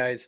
guys.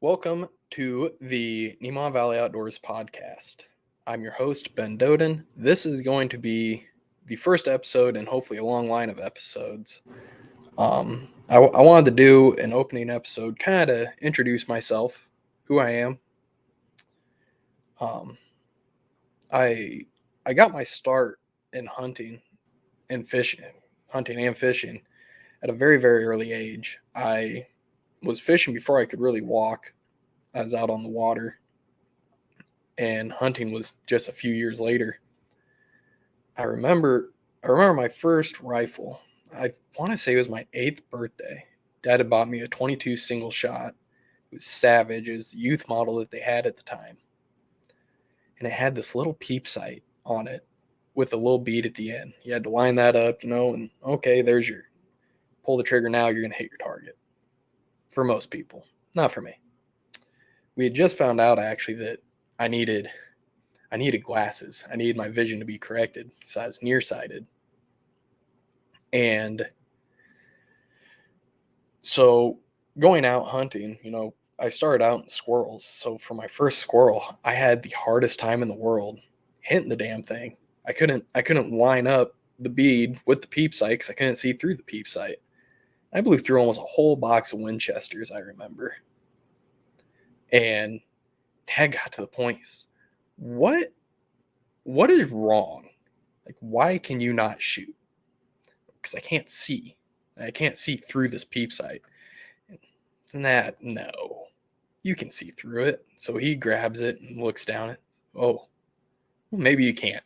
Welcome to the Nemaha Valley Outdoors podcast. I'm your host, Ben Doeden. This is going to be the first episode and hopefully a long line of episodes. I wanted to do an opening episode, kind of introduce myself, who I am. Um, I I got my start in hunting and fishing at a very, very early age. I was fishing before I could really walk. I was out on the water, and hunting was just a few years later. I remember I remember my first rifle. I want to say it was my 8th birthday. Dad had bought me a 22 single shot. It was Savage. It was the youth model that they had at the time. And it had this little peep sight on it with a little bead at the end. You had to line that up, and okay, there's your pull the trigger now, you're going to hit your target. For most people, not for me. We had just found out actually that I needed glasses. I needed my vision to be corrected, so I was nearsighted. And so going out hunting, I started out in squirrels. So for my first squirrel, I had the hardest time in the world hitting the damn thing. I couldn't line up the bead with the peep sight because I couldn't see through the peep sight. I blew through almost a whole box of Winchesters, I remember. And Dad got to the point, what is wrong? Like, why can you not shoot? Because I can't see. I can't see through this peep sight. And no, you can see through it. So he grabs it and looks down it. Oh, well, maybe you can't.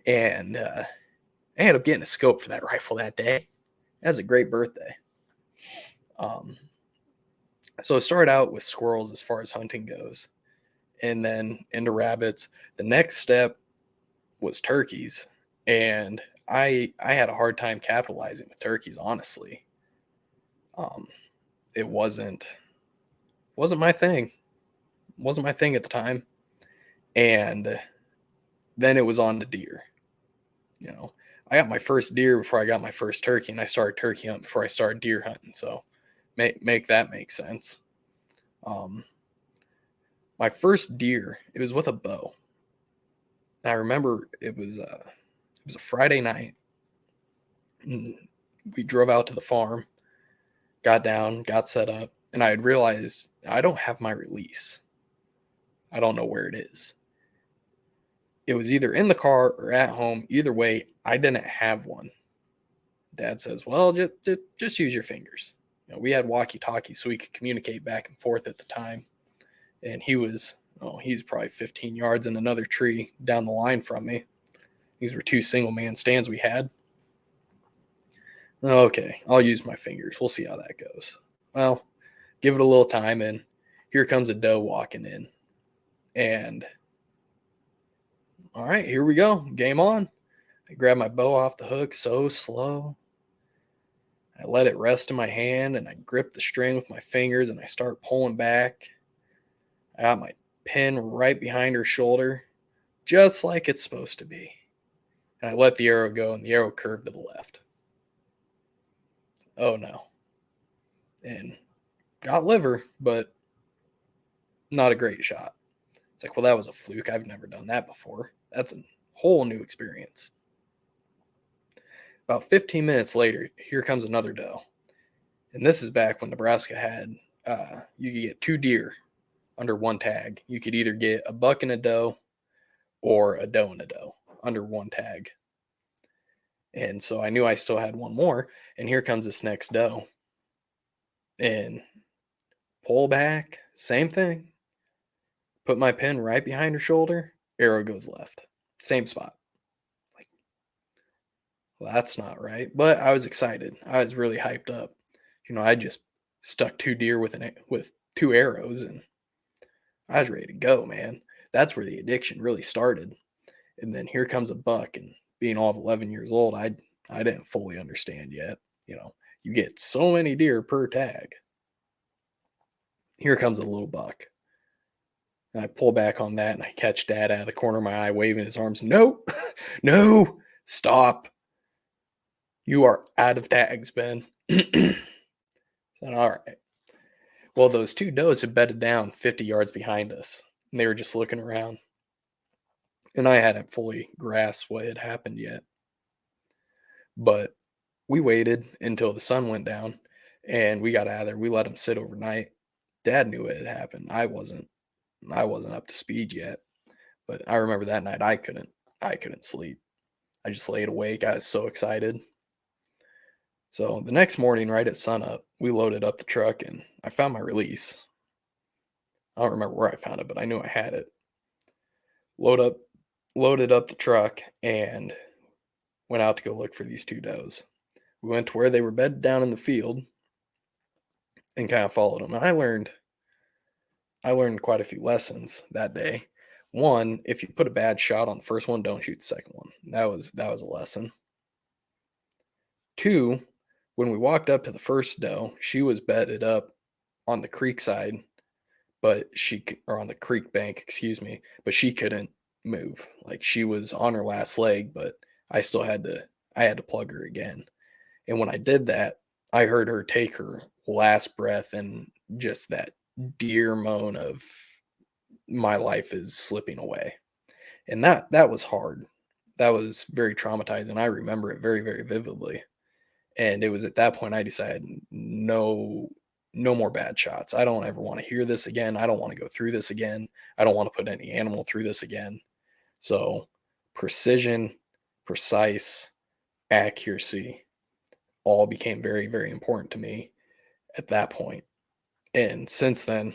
And I ended up getting a scope for that rifle that day. That was a great birthday. So it started out with squirrels as far as hunting goes, and then into rabbits. The next step was turkeys, and I had a hard time capitalizing with turkeys, honestly. It wasn't my thing. It wasn't my thing at the time. And then it was on to deer. I got my first deer before I got my first turkey, and I started turkey hunting before I started deer hunting. So make that make sense. My first deer, it was with a bow. I remember it was a Friday night. We drove out to the farm, got down, got set up, and I had realized I don't have my release. I don't know where it is. It was either in the car or at home. Either way, I didn't have one. Dad says, well, just use your fingers. We had walkie-talkies so we could communicate back and forth at the time. And he's probably 15 yards in another tree down the line from me. These were 2 single-man stands we had. Okay, I'll use my fingers. We'll see how that goes. Well, give it a little time, and here comes a doe walking in. And all right, here we go. Game on. I grab my bow off the hook so slow. I let it rest in my hand, and I grip the string with my fingers, and I start pulling back. I got my pin right behind her shoulder, just like it's supposed to be. And I let the arrow go, and the arrow curved to the left. Oh no. And got liver, but not a great shot. It's like, well, that was a fluke. I've never done that before. That's a whole new experience. About 15 minutes later, here comes another doe. And this is back when Nebraska had, you could get 2 deer under one tag. You could either get a buck and a doe or a doe and a doe under one tag. And so I knew I still had one more. And here comes this next doe. And pull back, same thing. Put my pin right behind her shoulder, arrow goes left. Same spot. Like, well, that's not right. But I was excited. I was really hyped up. I just stuck 2 deer with 2 arrows, and I was ready to go, man. That's where the addiction really started. And then here comes a buck, and being all of 11 years old, I didn't fully understand yet. You get so many deer per tag. Here comes a little buck. And I pull back on that, and I catch Dad out of the corner of my eye, waving his arms. No, no, stop. You are out of tags, Ben. Said, all right. Well, those two does had bedded down 50 yards behind us, and they were just looking around. And I hadn't fully grasped what had happened yet. But we waited until the sun went down and we got out of there. We let them sit overnight. Dad knew it had happened. I wasn't up to speed yet. But I remember that night I couldn't sleep. I just laid awake. I was so excited. So the next morning, right at sunup, we loaded up the truck and I found my release. I don't remember where I found it, but I knew I had it. Load up Loaded up the truck and went out to go look for these two does. We went to where they were bedded down in the field and kind of followed them. And I learned quite a few lessons that day. One, if you put a bad shot on the first one, don't shoot the second one. That was a lesson. Two, when we walked up to the first doe, she was bedded up on the creek side, but or on the creek bank, excuse me, but she couldn't move. Like she was on her last leg, but I had to plug her again. And when I did that, I heard her take her last breath and just that deer moan of my life is slipping away. And that was hard. That was very traumatizing. I remember it very, very vividly. And it was at that point I decided no more bad shots. I don't ever want to hear this again. I don't want to go through this again. I don't want to put any animal through this again. So precision, precise, accuracy all became very, very important to me at that point. And since then,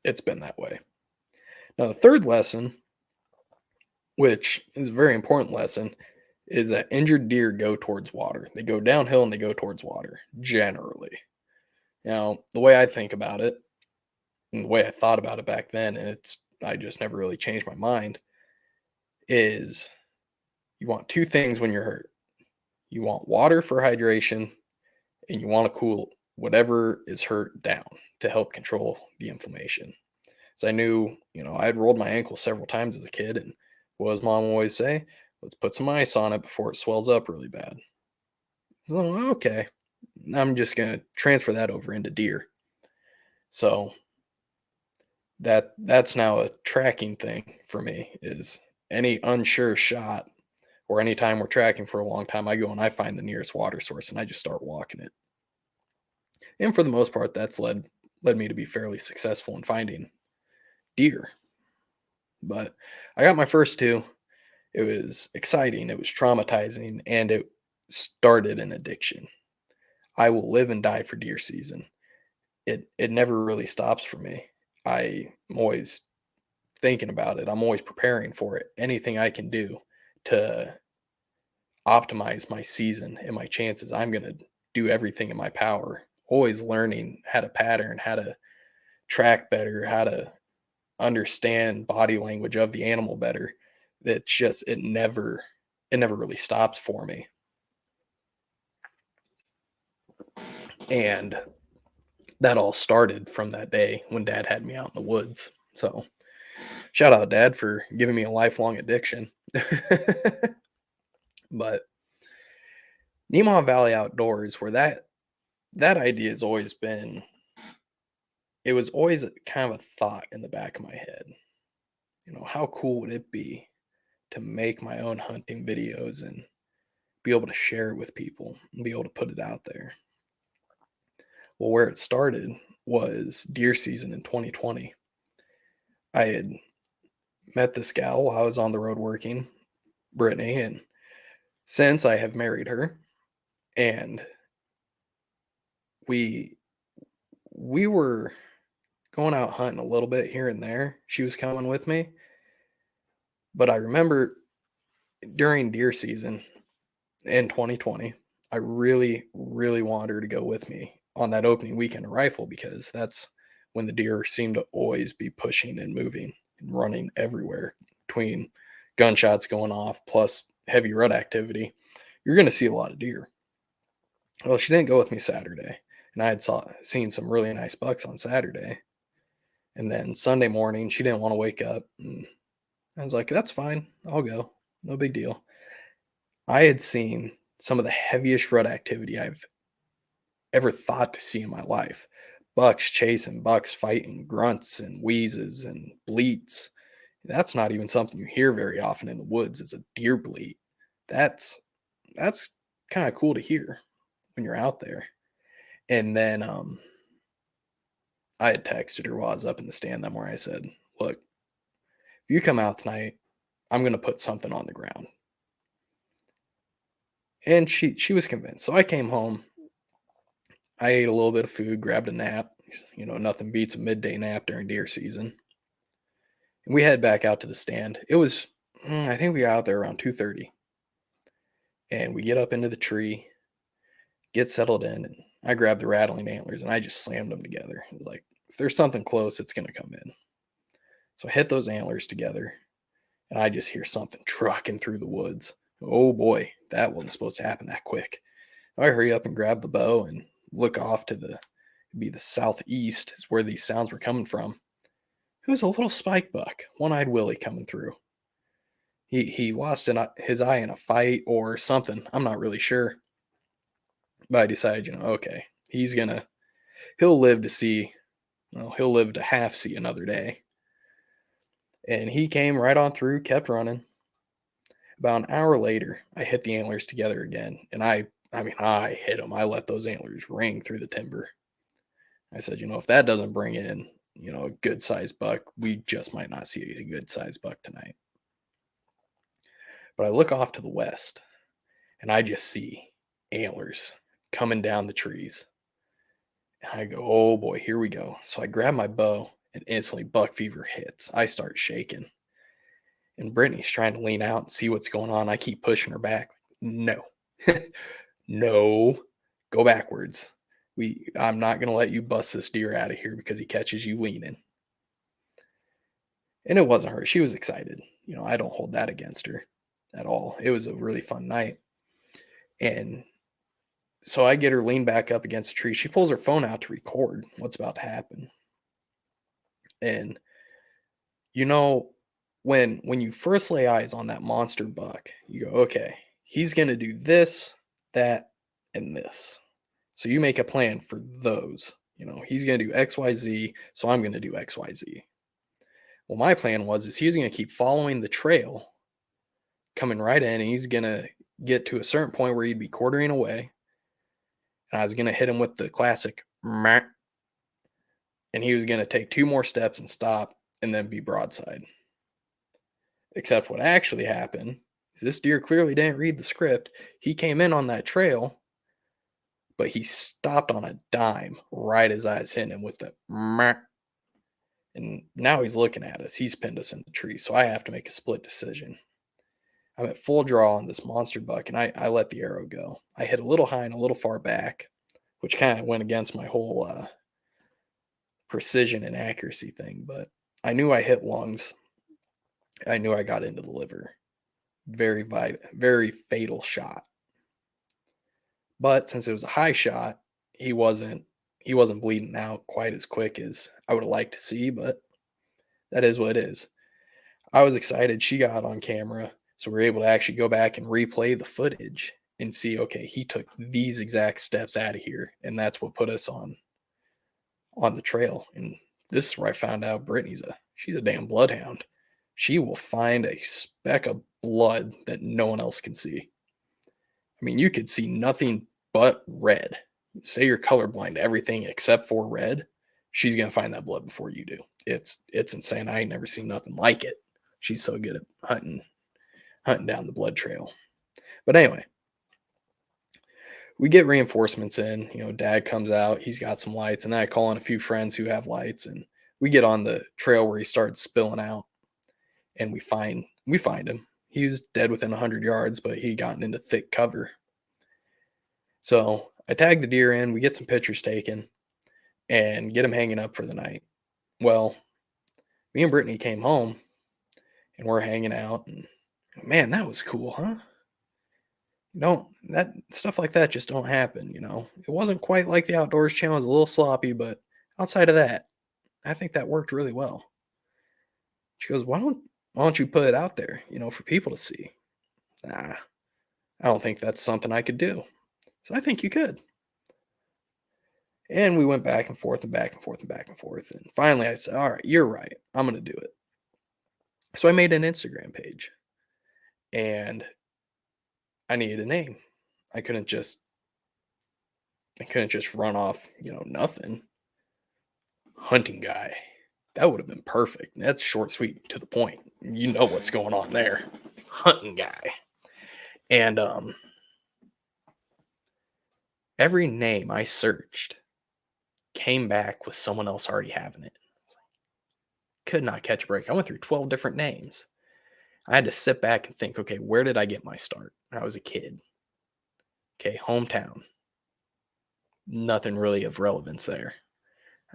it's been that way. Now, the third lesson, which is a very important lesson, is that injured deer go towards water. They go downhill and they go towards water, generally. Now, the way I think about it, and the way I thought about it back then, and I just never really changed my mind, is you want two things when you're hurt. You want water for hydration, and you want to cool whatever is hurt down to help control the inflammation. So I knew, I had rolled my ankle several times as a kid, and what does mom always say? Let's put some ice on it before it swells up really bad. So, okay, I'm just going to transfer that over into deer. So that's now a tracking thing for me is any unsure shot or anytime we're tracking for a long time, I go and I find the nearest water source and I just start walking it. And for the most part, that's led me to be fairly successful in finding deer. But I got my first two. It was exciting, it was traumatizing, and it started an addiction. I will live and die for deer season. It never really stops for me. I'm always thinking about it. I'm always preparing for it. Anything I can do to optimize my season and my chances, I'm going to do everything in my power. Always learning how to pattern, how to track better, how to understand body language of the animal better. That's just it never really stops for me. And that all started from that day when dad had me out in the woods. So shout out dad for giving me a lifelong addiction. But Nemaha Valley Outdoors, where that idea has always been, it was always kind of a thought in the back of my head. How cool would it be to make my own hunting videos and be able to share it with people and be able to put it out there? Well, where it started was deer season in 2020. I had met this gal while I was on the road working, Brittany, and since I have married her, and we we were going out hunting a little bit here and there. She was coming with me, but I remember during deer season in 2020, I really, really wanted her to go with me on that opening weekend of rifle because that's when the deer seem to always be pushing and moving and running everywhere between gunshots going off plus heavy rut activity. You're going to see a lot of deer. Well, she didn't go with me Saturday, and I had seen some really nice bucks on Saturday. And then Sunday morning, she didn't want to wake up. And I was like, that's fine. I'll go. No big deal. I had seen some of the heaviest rut activity I've ever thought to see in my life. bucks chasing, bucks fighting, grunts and wheezes and bleats. That's not even something you hear very often in the woods is a deer bleat. That's that's kind of cool to hear when you're out there. And then I had texted her while I was up in the stand that morning. I said, "Look, if you come out tonight, I'm gonna put something on the ground." And she was convinced. So I came home. I ate a little bit of food, grabbed a nap. Nothing beats a midday nap during deer season. And we head back out to the stand. It was, I think we got out there around 2:30, and we get up into the tree, get settled in, and I grabbed the rattling antlers and I just slammed them together. It was like, if there's something close, it's gonna come in. So I hit those antlers together, and I just hear something trucking through the woods. Oh boy, that wasn't supposed to happen that quick. I hurry up and grab the bow and look off to the southeast is where these sounds were coming from. It was a little spike buck, one-eyed Willie coming through. He lost his eye in a fight or something. I'm not really sure, but I decided, okay, he'll live to see, well, he'll live to half see another day. And he came right on through, kept running. About an hour later, I hit the antlers together again, and I hit them. I let those antlers ring through the timber. I said, if that doesn't bring in, a good sized buck, we just might not see a good sized buck tonight. But I look off to the west and I just see antlers coming down the trees. And I go, oh boy, here we go. So I grab my bow and instantly buck fever hits. I start shaking. And Brittany's trying to lean out and see what's going on. I keep pushing her back. No, no, go backwards. I'm not going to let you bust this deer out of here because he catches you leaning. And it wasn't her. She was excited. I don't hold that against her at all. It was a really fun night. And so I get her leaned back up against a tree. She pulls her phone out to record what's about to happen. And you know, when you first lay eyes on that monster buck, you go, okay, he's gonna do this, that, and this. So you make a plan for those. He's gonna do XYZ, so I'm gonna do XYZ. Well, my plan is he's gonna keep following the trail coming right in, and he's gonna get to a certain point where he'd be quartering away. And I was gonna hit him with the classic "meh," and he was gonna take two more steps and stop and then be broadside. Except what actually happened is this deer clearly didn't read the script. He came in on that trail, but he stopped on a dime right as I was hitting him with the "meh." And now he's looking at us. He's pinned us in the tree, so I have to make a split decision. I'm at full draw on this monster buck, and I let the arrow go. I hit a little high and a little far back, which kind of went against my whole precision and accuracy thing, but I knew I hit lungs. I knew I got into the liver. Very fatal shot. But since it was a high shot, he wasn't bleeding out quite as quick as I would have liked to see, but that is what it is. I was excited she got on camera, so we are able to actually go back and replay the footage and see, okay, he took these exact steps out of here, and that's what put us on the trail. And this is where I found out she's a damn bloodhound. She will find a speck of blood that no one else can see. I mean, you could see nothing but red. Say you're colorblind to everything except for red, she's gonna find that blood before you do. It's insane. I ain't never seen nothing like it. She's so good at hunting down the blood trail. But anyway, we get reinforcements in. Dad comes out. He's got some lights, and then I call in a few friends who have lights, and we get on the trail where he started spilling out, and we find him. He was dead within 100 yards, but he gotten into thick cover. So I tag the deer in. We get some pictures taken, and get him hanging up for the night. Well, me and Brittany came home, and we're hanging out, and man, that was cool, huh? That stuff like that just don't happen. It wasn't quite like the Outdoors Channel. It was a little sloppy, but outside of that, I think that worked really well. She goes, why don't you put it out there, for people to see? Nah, I don't think that's something I could do. So I think you could. And we went back and forth and back and forth and back and forth. And finally I said, all right, you're right. I'm going to do it. So I made an Instagram page and I needed a name. I couldn't just I couldn't just run off, nothing. Hunting guy. That would have been perfect. That's short, sweet, to the point. You know what's going on there. Hunting guy. And every name I searched came back with someone else already having it. Could not catch a break. I went through 12 different names. I had to sit back and think, okay, where did I get my start? I was a kid. Okay, hometown. Nothing really of relevance there.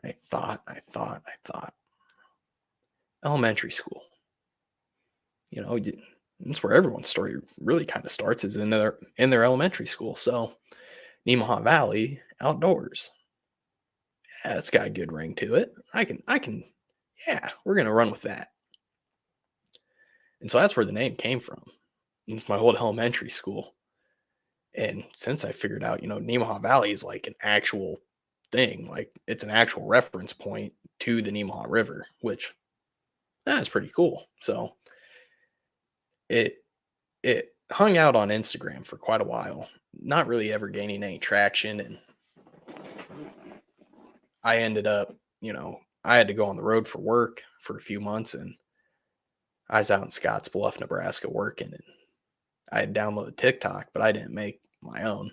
I thought. Elementary school. That's where everyone's story really kind of starts, is in their elementary school. So Nemaha Valley Outdoors. Yeah, it's got a good ring to it. Yeah, we're gonna run with that. And so that's where the name came from. It's my old elementary school. And since I figured out, Nemaha Valley is like an actual thing, like it's an actual reference point to the Nemaha River, which that's pretty cool. So it it hung out on Instagram for quite a while, not really ever gaining any traction. And I ended up, I had to go on the road for work for a few months, and I was out in Scottsbluff, Nebraska working, and I had downloaded TikTok, but I didn't make my own.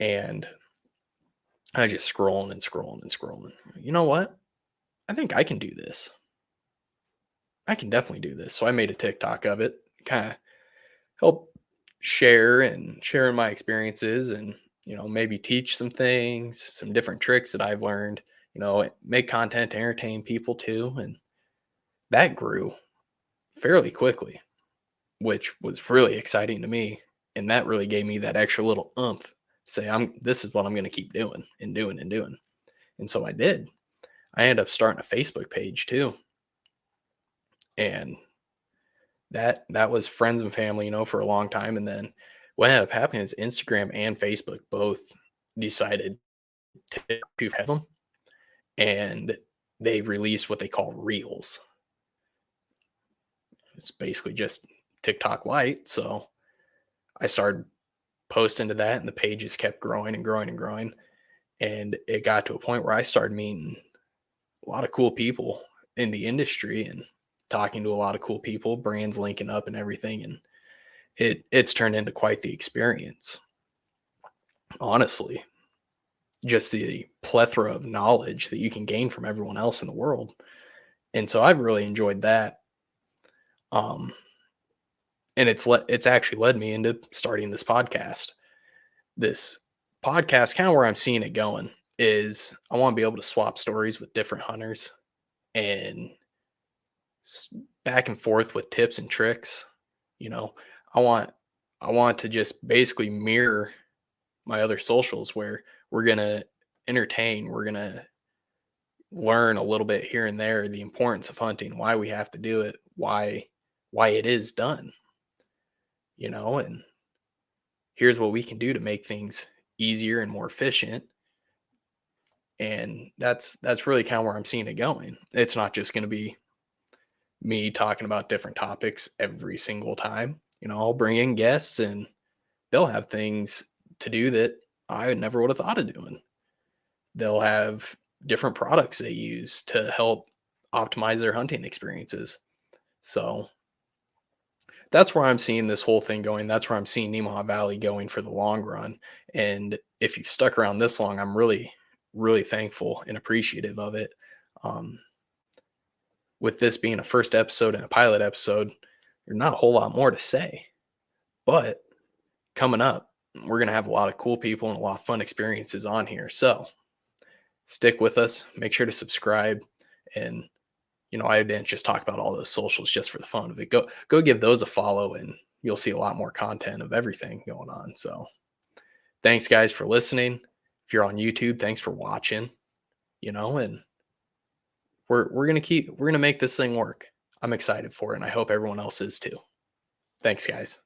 And I was just scrolling and scrolling and scrolling. You know what? I think I can do this. I can definitely do this. So I made a TikTok of it, kind of help sharing my experiences, and maybe teach some things, some different tricks that I've learned, make content to entertain people too. And that grew fairly quickly, which was really exciting to me. And that really gave me that extra little oomph to say, this is what I'm going to keep doing and doing and doing. And so I did. I ended up starting a Facebook page too. And that was friends and family, for a long time. And then what ended up happening is Instagram and Facebook both decided to have them, and they released what they call Reels. It's basically just TikTok light. So I started posting to that, and the pages kept growing and growing and growing. And it got to a point where I started meeting a lot of cool people in the industry and talking to a lot of cool people, brands linking up and everything. And it's turned into quite the experience. Honestly, just the plethora of knowledge that you can gain from everyone else in the world. And so I've really enjoyed that. Um, and it's actually led me into starting this podcast. This podcast, kind of where I'm seeing it going, is I want to be able to swap stories with different hunters and back and forth with tips and tricks. You know, I want I want to just basically mirror my other socials, where we're gonna entertain, we're gonna learn a little bit here and there, the importance of hunting, why we have to do it, why it is done, and here's what we can do to make things easier and more efficient. And that's really kind of where I'm seeing it going. It's not just going to be me talking about different topics every single time. I'll bring in guests, and they'll have things to do that I never would have thought of doing. They'll have different products they use to help optimize their hunting experiences. So that's where I'm seeing this whole thing going. That's where I'm seeing Nemaha Valley going for the long run. And if you've stuck around this long, I'm really, really thankful and appreciative of it. Um, with this being a first episode and a pilot episode, there's not a whole lot more to say. But coming up, we're going to have a lot of cool people and a lot of fun experiences on here. So stick with us. Make sure to subscribe. And I didn't just talk about all those socials just for the fun of it. Go give those a follow, and you'll see a lot more content of everything going on. So thanks guys for listening. If you're on YouTube, thanks for watching. And we're gonna make this thing work. I'm excited for it, and I hope everyone else is too. Thanks, guys.